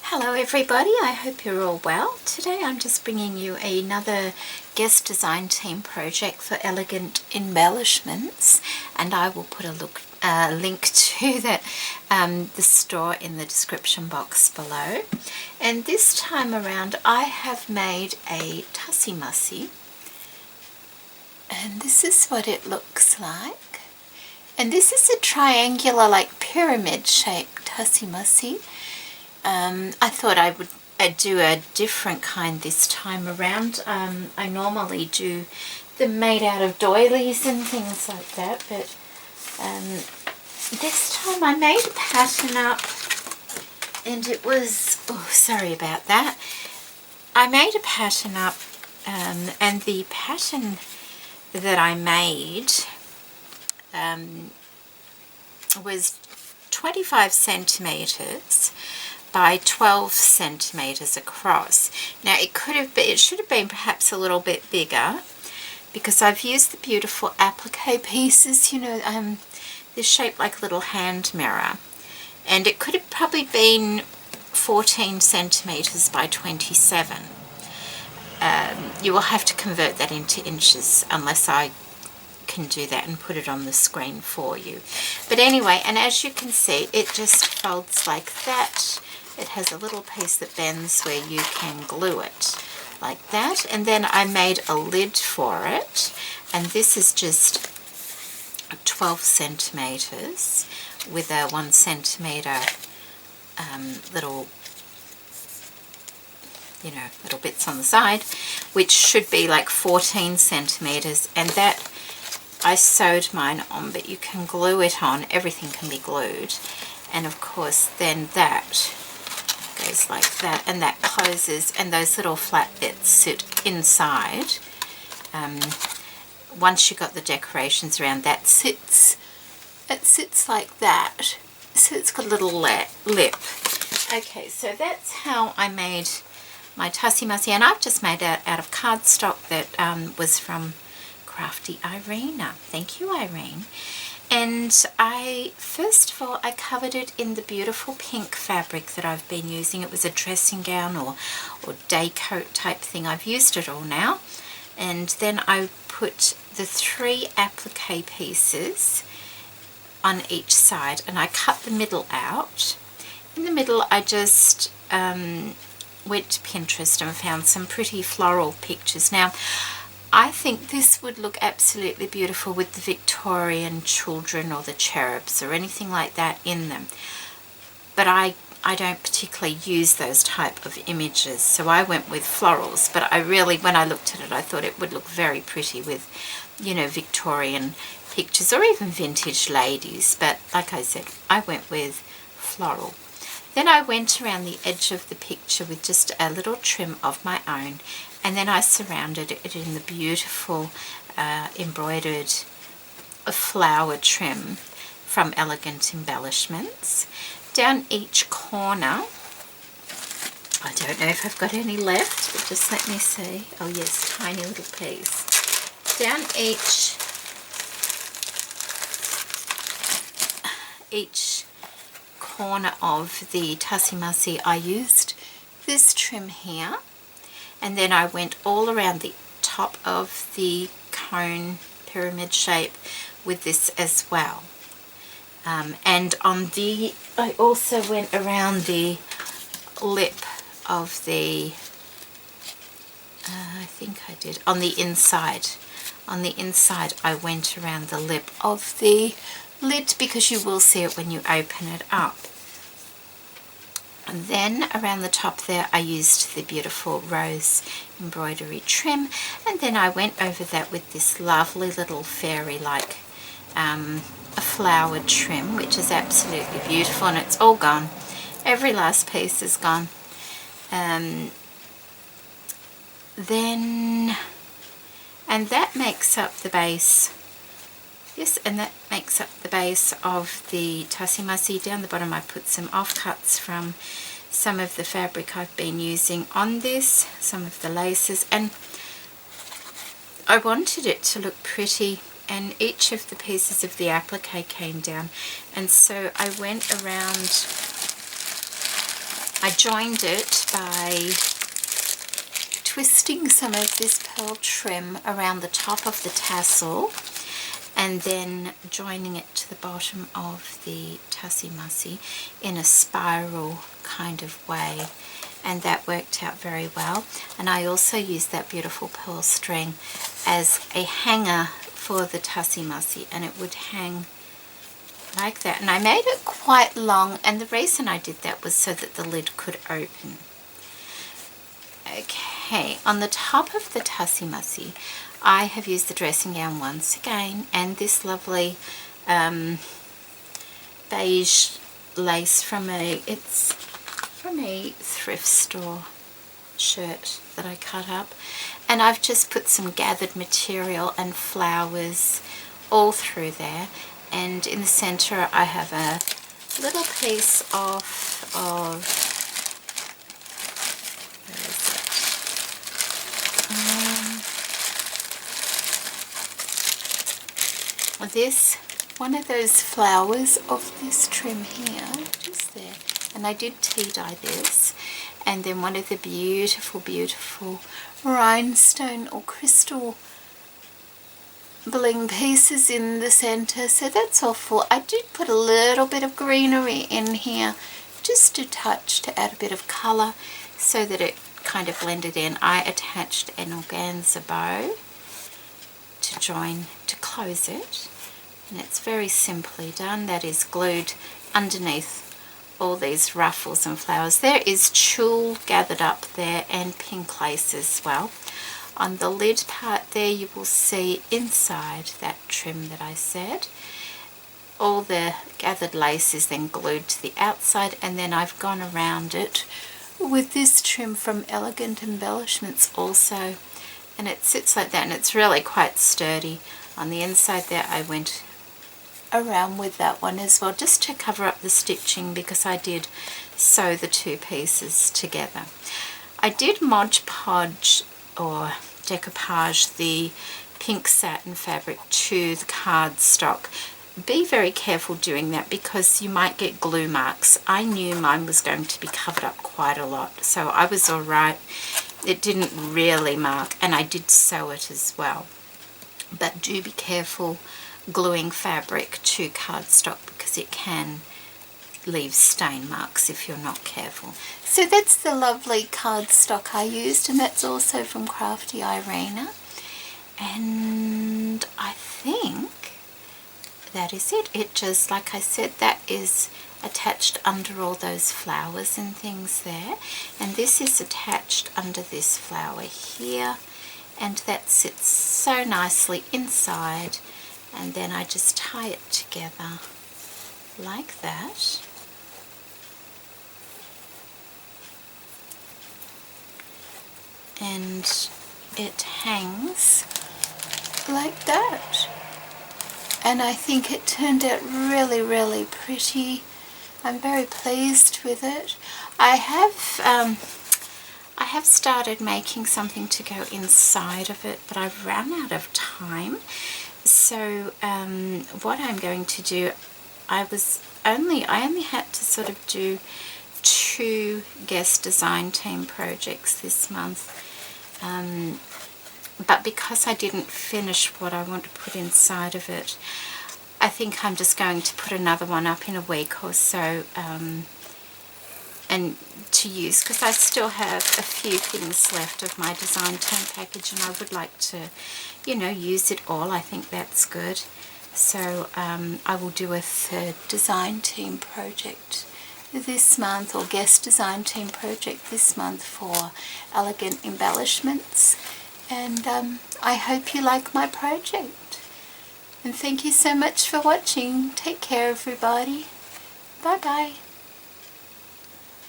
Hello everybody, I hope you're all well. Today I'm just bringing you another guest design team project for Elegant Embellishments, and I will put a link to the store in the description box below. And this time around I have made a Tussie Mussie, and this is what it looks like. And this is a triangular, like pyramid shaped Tussie Mussie. I thought I would do a different kind this time around. I normally do them made out of doilies and things like that, but this time I made a pattern up, and it was, oh, sorry about that. I made a pattern up, and the pattern that I made was 25 centimeters by 12 centimeters across. Now it should have been perhaps a little bit bigger, because I've used the beautiful applique pieces, you know, they're shaped like a little hand mirror, and it could have probably been 14 centimeters by 27. You will have to convert that into inches unless I can do that and put it on the screen for you. But anyway, and as you can see, it just folds like that. It has a little piece that bends where you can glue it like that, and then I made a lid for it, and this is just 12 centimeters with a 1 centimeter little, you know, little bits on the side, which should be like 14 centimeters, and that I sewed mine on, but you can glue it on, everything can be glued, and of course then that goes like that, and that closes, and those little flat bits sit inside. Once you got the decorations around, it sits like that, so it's got a little lip. Okay, so that's how I made my Tussie Mussie, and I've just made it out of cardstock that was from Crafty Irina. Thank you, Irene. And first of all, I covered it in the beautiful pink fabric that I've been using. It was a dressing gown or day coat type thing. I've used it all now. And then I put the 3 applique pieces on each side, and I cut the middle out. In the middle, I just went to Pinterest and found some pretty floral pictures. Now, I think this would look absolutely beautiful with the Victorian children or the cherubs or anything like that in them. But I don't particularly use those type of images, so I went with florals. But I really, when I looked at it, I thought it would look very pretty with, you know, Victorian pictures or even vintage ladies. But like I said, I went with floral. Then I went around the edge of the picture with just a little trim of my own, and then I surrounded it in the beautiful embroidered flower trim from Elegant Embellishments. Down each corner, I don't know if I've got any left, but just let me see. Oh yes, tiny little piece. Down each corner of the Tussie Mussie, I used this trim here, and then I went all around the top of the cone pyramid shape with this as well. And I also went around the lip of the, I think I did, on the inside. On the inside I went around the lip of the lid, because you will see it when you open it up. And then around the top there I used the beautiful rose embroidery trim, and then I went over that with this lovely little fairy-like a flower trim, which is absolutely beautiful, and it's all gone. Every last piece is gone. And that makes up the base. Yes, and that makes up the base of the Tussie Mussie. Down the bottom I put some offcuts from some of the fabric I've been using on this, some of the laces, and I wanted it to look pretty, and each of the pieces of the applique came down, and so I went around I joined it by twisting some of this pearl trim around the top of the tassel and then joining it to the bottom of the Tussie Mussie in a spiral kind of way, and that worked out very well. And I also used that beautiful pearl string as a hanger for the Tussie Mussie, and it would hang like that. And I made it quite long, and the reason I did that was so that the lid could open. Okay, on the top of the Tussie Mussie, I have used the dressing gown once again, and this lovely beige lace from a thrift store shirt that I cut up, and I've just put some gathered material and flowers all through there, and in the center I have a little piece of where is it? This one of those flowers of this trim here, just there, and I did tea dye this, and then one of the beautiful rhinestone or crystal bling pieces in the center. So that's all full. I did put a little bit of greenery in here, just a touch to add a bit of color so that it kind of blended in. I attached an organza bow to close it, and it's very simply done. That is glued underneath all these ruffles and flowers. There is tulle gathered up there and pink lace as well. On the lid part there you will see inside that trim that I said, all the gathered lace is then glued to the outside, and then I've gone around it with this trim from Elegant Embellishments also, and it sits like that, and it's really quite sturdy. On the inside there I went around with that one as well, just to cover up the stitching, because I did sew the two pieces together. I did Mod Podge or decoupage the pink satin fabric to the cardstock. Be very careful doing that because you might get glue marks. I knew mine was going to be covered up quite a lot, so I was alright. It didn't really mark, and I did sew it as well. But do be careful gluing fabric to cardstock because it can leave stain marks if you're not careful. So that's the lovely cardstock I used, and that's also from Crafty Irena. And I think that is it. It just, like I said, that is attached under all those flowers and things there, and this is attached under this flower here, and that sits so nicely inside, and then I just tie it together like that. And it hangs like that, and I think it turned out really pretty. I'm very pleased with it. I have started making something to go inside of it, but I've run out of time. So what I'm going to do, I only had to sort of do 2 guest design team projects this month, but because I didn't finish what I want to put inside of it, I think I'm just going to put another one up in a week or so, and to use, because I still have a few things left of my design team package, and I would like to, you know, use it all. I think that's good. So I will do a 3rd design team project this month, or guest design team project this month for Elegant Embellishments, and I hope you like my project, and thank you so much for watching. Take care everybody. Bye bye.